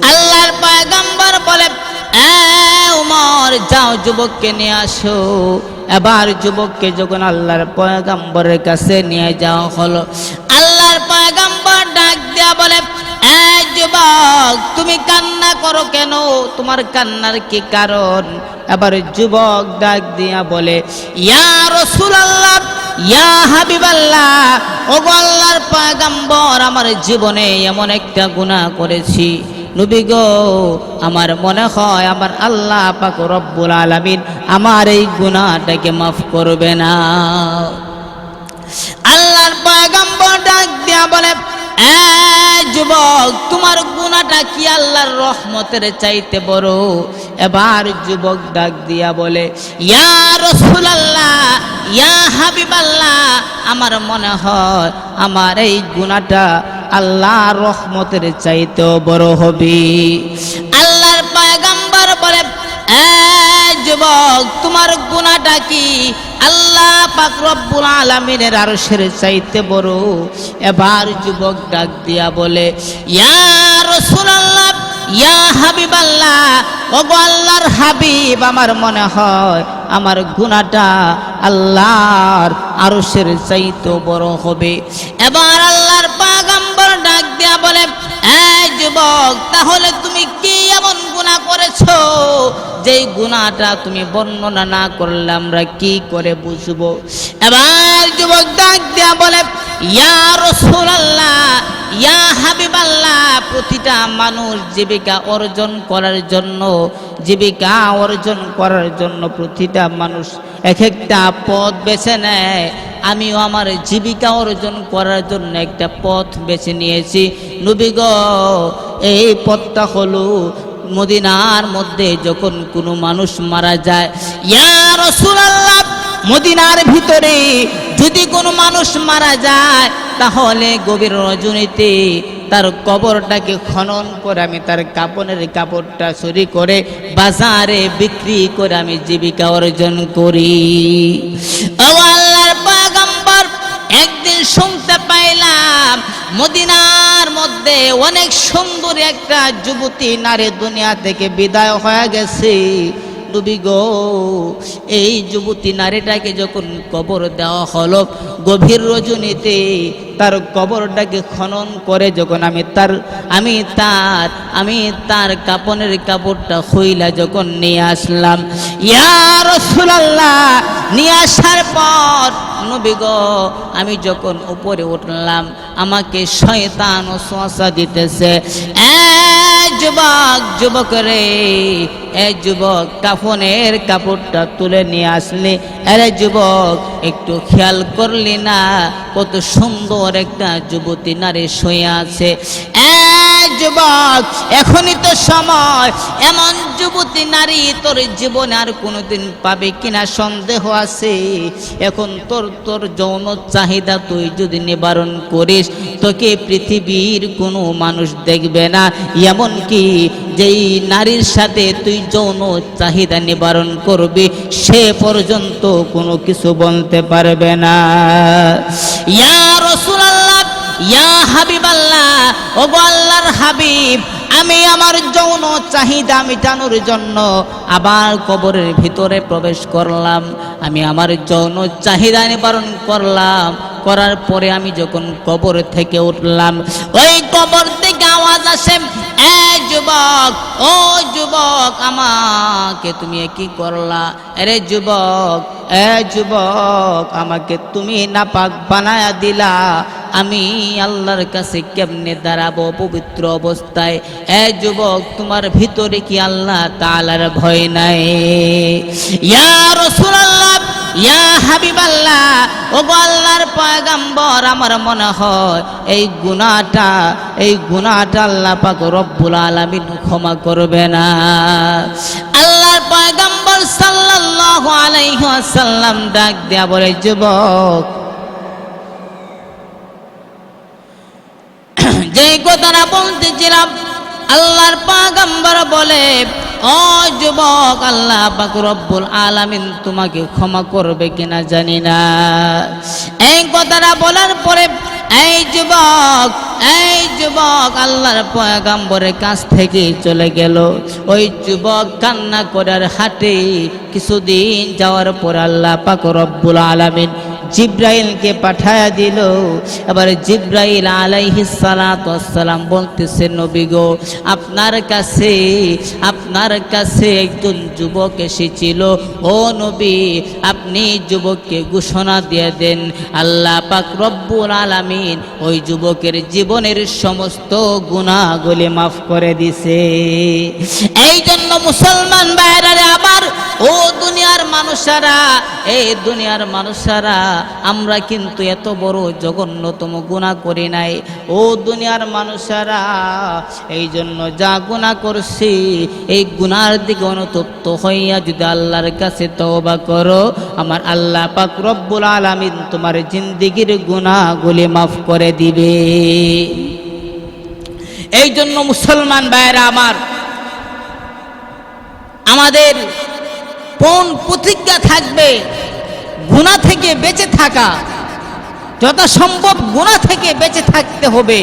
আল্লাহর পয়গম্বর বলে, উমর যাও যুবককে নিয়ে আসো। এবার যুবককে যখন আল্লাহর পয়গম্বরের কাছে নিয়ে যাওয়া হলো, আল্লাহর পয়গম্বর ডাক দিয়া বলে, যুবক তুমি কান্না করো কেন? তোমার কান্নার কি কারণ? এবার যুবক ডাক দিয়া বলে, ইয়া রাসূলুল্লাহ, ইয়া হাবিবাল্লাহ, ওগো আল্লাহর পয়গম্বর, আমার জীবনে এমন একটা গুনাহ করেছি, নবী গো আমার মনে হয় আমার আল্লাহ পাক রব্বুল আলামিন আমার এই গুনাহটাকে মাফ করবে না। আল্লাহর পয়গম্বর ডাক দিয়া বলে, যুবক তোমার গুনাহটা কি আল্লাহর রহমতের চাইতে বড়? এবার যুবক ডাক দিয়া বলে, ইয়া রাসূলুল্লাহ, ইয়া হাবিবাল্লাহ, আমার মনে হয় আমার এই গুনাহটা আল্লাহর রহমতের চাইতেও বড় হবে। আল্লাহর পয়গম্বর বলে, যুবক তোমার গুনাহটা কি আল্লাহ পাক রব্বুল আলামিনের আরশের চাইতে বড়? এবার যুবক ডাক দিয়া বলে, ইয়া রাসূলুল্লাহ, ইয়া হাবিবাল্লাহ, ওগো আল্লাহর হাবিব, আমার মনে হয় আমার গুনাহটা আল্লাহর আরশের চাইতে বড় হবে। এবার আল্লাহর পয়গম্বর ডাক দিয়া বলে, যুবক তাহলে তুমি কি এমন গুনাহ করেছো যেই গুনাহটা তুমি বর্ণনা না করলে আমরা কি করে বুঝবো? এবার যুবক ডাক দিয়া বলে, ইয়া রাসূলুল্লাহ, ইয়া হাবিবাল্লাহ, প্রতিটা মানুষ জীবিকা অর্জন করার জন্য প্রতিটা মানুষ এক একটা পথ বেছে নেয়। আমিও আমার জীবিকা অর্জন করার জন্য একটা পথ বেছে নিয়েছি, নবী গো এই পথটা হলো মদিনার মধ্যে যখন কোনো মানুষ মারা যায়, ইয়া রাসূলুল্লাহ, মদিনার ভিতরে যদি কোনো মানুষ মারা যায় তাহলে গভীর রজনীতে তার কবরটাকে খনন করে আমি তার কাপনের কাপড়টা চুরি করে বাজারে বিক্রি করে আমি জীবিকা অর্জন করি। ও আল্লাহর পয়গম্বর, একদিন শুনতে পাইলাম মদিনার মধ্যে অনেক সুন্দর একটা যুবতী নারী দুনিয়া থেকে বিদায় হয়ে গেছে। নবী গো এই যুবতী নারীটাকে যখন কবর দেওয়া হলো, গভীর রজনীতে তার কবরটাকে খনন করে যখন আমি তার কাপনের কাপড়টা খুইলা যখন নিয়ে আসলাম, ইয়া রাসূলুল্লাহ, নিয়ে আসার পর নবী গো আমি যখন উপরে উঠলাম আমাকে শয়তান ওয়াসওয়াসা দিতেছে, যুবক, যুবক রে, এ যুবক, কাফনের কাপড়টা তুলে নিয়ে আসলে, আরে যুবক একটু খেয়াল করলি না কত সুন্দর একটা যুবতী নারী শুয়ে আছে? যুবক, এখনই তো সময়, এমন যুবতী নারী তোর জীবনে আর কোনোদিন পাবে কিনা সন্দেহ আছে। এখন তোর যৌন চাহিদা তুই যদি নিবারণ করিস, তোকে পৃথিবীর কোনো মানুষ দেখবে না, এমনকি যেই নারীর সাথে তুই যৌন চাহিদা নিবারণ করবি সে পর্যন্ত কোনো কিছু বলতে পারবে না। ইয়া রাসূলুল্লাহ, ইয়া হাবিবাল্লাহ, ওগো আল্লাহর হাবিব, আমি আমার যৌন চাহিদা মেটানোর জন্য আবার কবরের ভিতরে প্রবেশ করলাম। আমি আমার যৌন চাহিদা নিবারণ করলাম, করার পরে আমি যখন কবর থেকে উঠলাম, ওই কবর থেকে আওয়াজ আসে, এ যুবক, ও যুবক, আমাকে তুমি কি করলা? আরে যুবক, এ যুবক, আমাকে তুমি নাপাক বানায়া দিলা, আমি আল্লাহর কাছে কেমনে দাঁড়াবো পবিত্র অবস্থায়? এ যুবক, তোমার ভিতরে কি আল্লাহ তাআলার ভয় নাই? ইয়া রাসূলুল্লাহ, ইয়া হাবিবাল্লাহ, ওগো আল্লাহর পয়গম্বর, আমার মনে হয় এই গুনাহটা আল্লাহ পাক রব্বুল আলামিন ক্ষমা করবে না। আল্লাহর পয়গম্বর সাল্লাল্লাহু আলাইহি ওয়াসাল্লাম ডাক দেয়া বলে, যুবক, যে কথাটা বলতেছিলাম, আল্লাহর পয়গম্বর বলে, ও যুবক, আল্লাহ পাক রব্বুল আলামিন তোমাকে ক্ষমা করবে কিনা জানি না। এই কথাটা বলার পরে এই যুবক আল্লাহর পয়গম্বরের কাছ থেকে চলে গেল। ওই যুবক কান্না করার হাটে কিছুদিন যাওয়ার পর আল্লাহ পাক রব্বুল আলামিন জিব্রাইলকে পাঠায়া দিল। এবার জিব্রাইল আলাইহিস সালাতু ওয়াস সালাম বলতেছে, নবী গো, আপনার কাছে একজন যুবক এসেছিল। ও নবী, আপনি যুবককে ঘোষণা দিয়ে দেন, আল্লাহ পাক রব্বুল আলামিন ওই যুবকের জীবনের সমস্ত গুনাহগুলি মাফ করে দিছে। এই জন্য মুসলমান ভাইরা আমার, ও দুনিয়ার মানুষেরা, এই দুনিয়ার মানুষেরা, আমরা কিন্তু এত বড় জঘন্যতম গুনাহ করি নাই। ও দুনিয়ার মানুষেরা, এই জন্য যা গুনাহ করছি এই গুনার দিকে অনুতপ্ত হইয়া যদি আল্লাহর কাছে তওবা করো, আমার আল্লাহ পাক রব্বুল আলামিন তোমার জিন্দেগীর গুনাহগুলি মাফ করে দিবে। এই জন্য মুসলমান ভাইরা আমার, আমাদের কোন প্রতিজ্ঞা থাকবে? গুনাহ থেকে বেঁচে থাকা, যথাসম্ভব গুনাহ থেকে বেঁচে থাকতে হবে।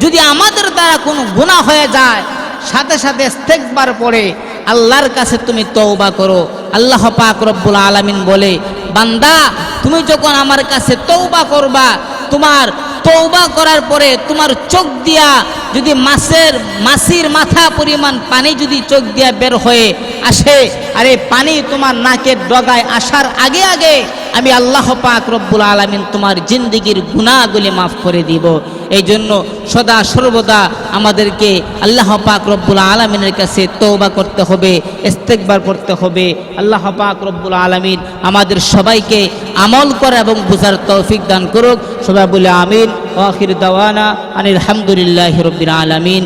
যদি আমাদের দ্বারা কোনো গুনাহ হয়ে যায়, সাথে সাথে ইস্তেগফার পড়ে আল্লাহর কাছে তুমি তওবা করো। আল্লাহ পাক রব্বুল আলামিন বলে, বান্দা, তুমি যখন আমার কাছে তওবা করবা, তোমার তওবা করার পরে তোমার চোখ দিয়া যদি মাছির মাথা পরিমাণ পানি যদি চোখ দিয়া বের হয়ে আসে, আর এই পানি তোমার নাকের ডগায় আসার আগে আগে আমি আল্লাহ পাক রব্বুল আলামিন তোমার জিন্দেগীর গুনাহগুলি মাফ করে দিব। এই জন্য সদা সর্বদা আমাদেরকে আল্লাহ পাক রব্বুল আলামিনের কাছে তওবা করতে হবে, ইস্তেগফার করতে হবে। আল্লাহ পাক রব্বুল আলামিন আমাদের সবাইকে আমল করা এবং বুঝার তৌফিক দান করুক। সবাই বলে আমিন। ওয়া আখির দাওয়ানা আনিল হামদুলিল্লাহি রাব্বিল আলামিন।